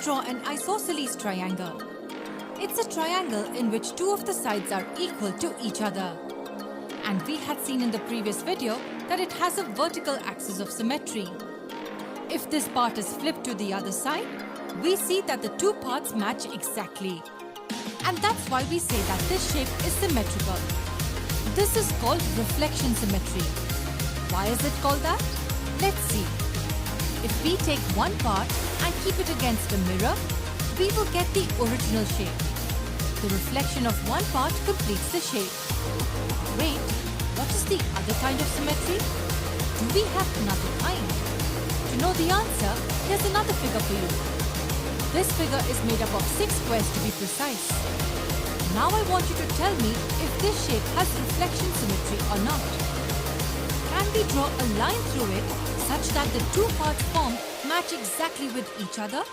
Let's draw an isosceles triangle. It's a triangle in which two of the sides are equal to each other. And we had seen in the previous video that it has a vertical axis of symmetry. If this part is flipped to the other side, we see that the two parts match exactly. And that's why we say that this shape is symmetrical. This is called reflection symmetry. Why is it called that? Let's see. If we take one part and keep it against a mirror, we will get the original shape. The reflection of one part completes the shape. Wait, what is the other kind of symmetry? Do we have another kind? To know the answer, here's another figure for you. This figure is made up of 6 squares to be precise. Now I want you to tell me if this shape has reflection symmetry or not. Can we draw a line through it such that the two parts formed match exactly with each other?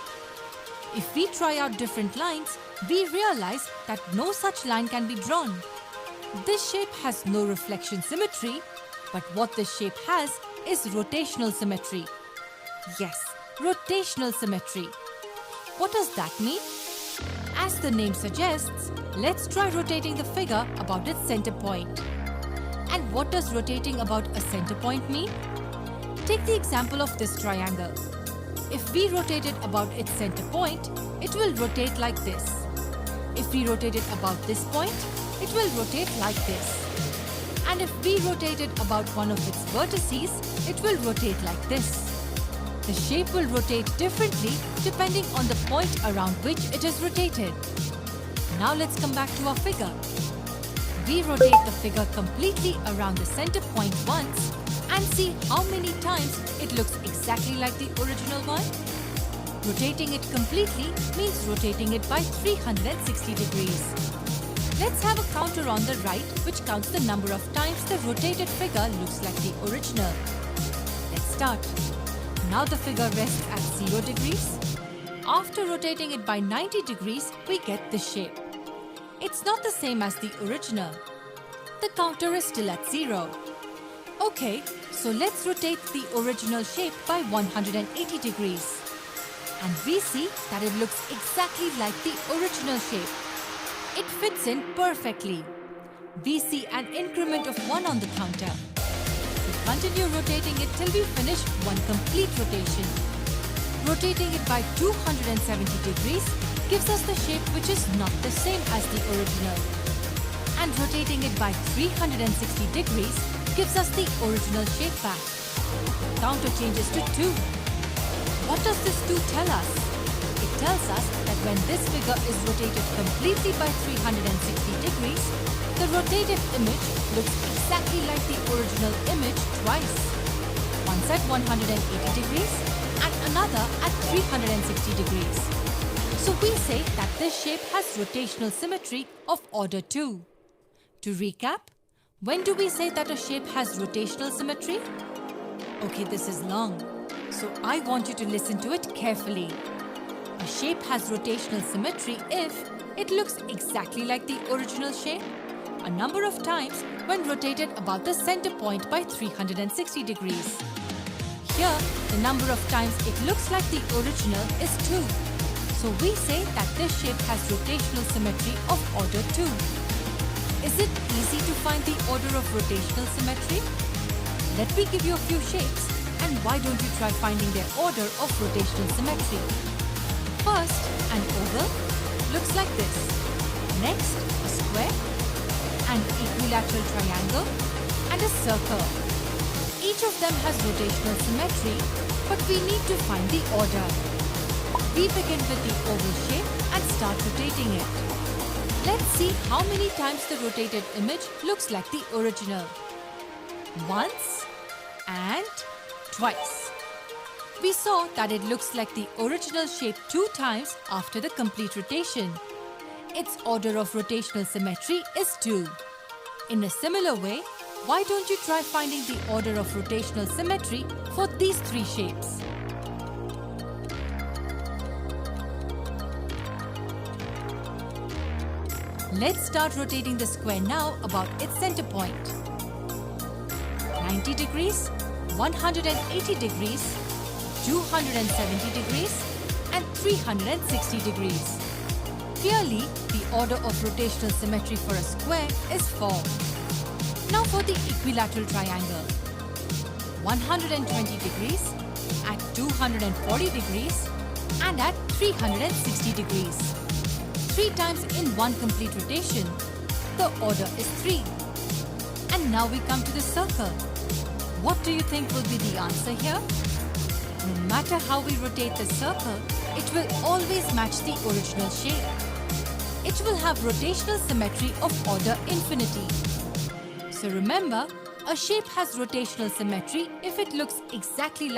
If we try out different lines, we realize that no such line can be drawn. This shape has no reflection symmetry, but what this shape has is rotational symmetry. Yes, rotational symmetry. What does that mean? As the name suggests, let's try rotating the figure about its center point. And what does rotating about a center point mean? Take the example of this triangle. If we rotate it about its center point, it will rotate like this. If we rotate it about this point, it will rotate like this. And if we rotate it about one of its vertices, it will rotate like this. The shape will rotate differently depending on the point around which it is rotated. Now let's come back to our figure. We rotate the figure completely around the center point once and see how many times it looks exactly like the original one. Rotating it completely means rotating it by 360 degrees. Let's have a counter on the right which counts the number of times the rotated figure looks like the original. Let's start. Now the figure rests at 0 degrees. After rotating it by 90 degrees, we get this shape. It's not the same as the original. The counter is still at 0. Okay, so let's rotate the original shape by 180 degrees. And we see that it looks exactly like the original shape. It fits in perfectly. We see an increment of 1 on the counter. We continue rotating it till we finish one complete rotation. Rotating it by 270 degrees gives us the shape which is not the same as the original. And rotating it by 360 degrees gives us the original shape back. The counter changes to 2. What does this 2 tell us? It tells us that when this figure is rotated completely by 360 degrees, the rotated image looks exactly like the original image twice. Once at 180 degrees and another at 360 degrees. So we say that this shape has rotational symmetry of order 2. To recap, when do we say that a shape has rotational symmetry? Okay, this is long, so I want you to listen to it carefully. A shape has rotational symmetry if it looks exactly like the original shape a number of times when rotated about the center point by 360 degrees. Here, the number of times it looks like the original is 2. So we say that this shape has rotational symmetry of order 2. Is it easy to find the order of rotational symmetry? Let me give you a few shapes, and why don't you try finding their order of rotational symmetry? First, an oval looks like this. Next, a square, an equilateral triangle, and a circle. Each of them has rotational symmetry, but we need to find the order. We begin with the oval shape and start rotating it. Let's see how many times the rotated image looks like the original. Once and twice. We saw that it looks like the original shape 2 times after the complete rotation. Its order of rotational symmetry is 2. In a similar way, why don't you try finding the order of rotational symmetry for these 3 shapes? Let's start rotating the square now about its center point. 90 degrees, 180 degrees, 270 degrees and 360 degrees. Clearly, the order of rotational symmetry for a square is 4. Now for the equilateral triangle. 120 degrees, at 240 degrees, and at 360 degrees. 3 times in one complete rotation. The order is 3. And now we come to the circle. What do you think will be the answer here? No matter how we rotate the circle, it will always match the original shape. It will have rotational symmetry of order infinity. So remember, a shape has rotational symmetry if it looks exactly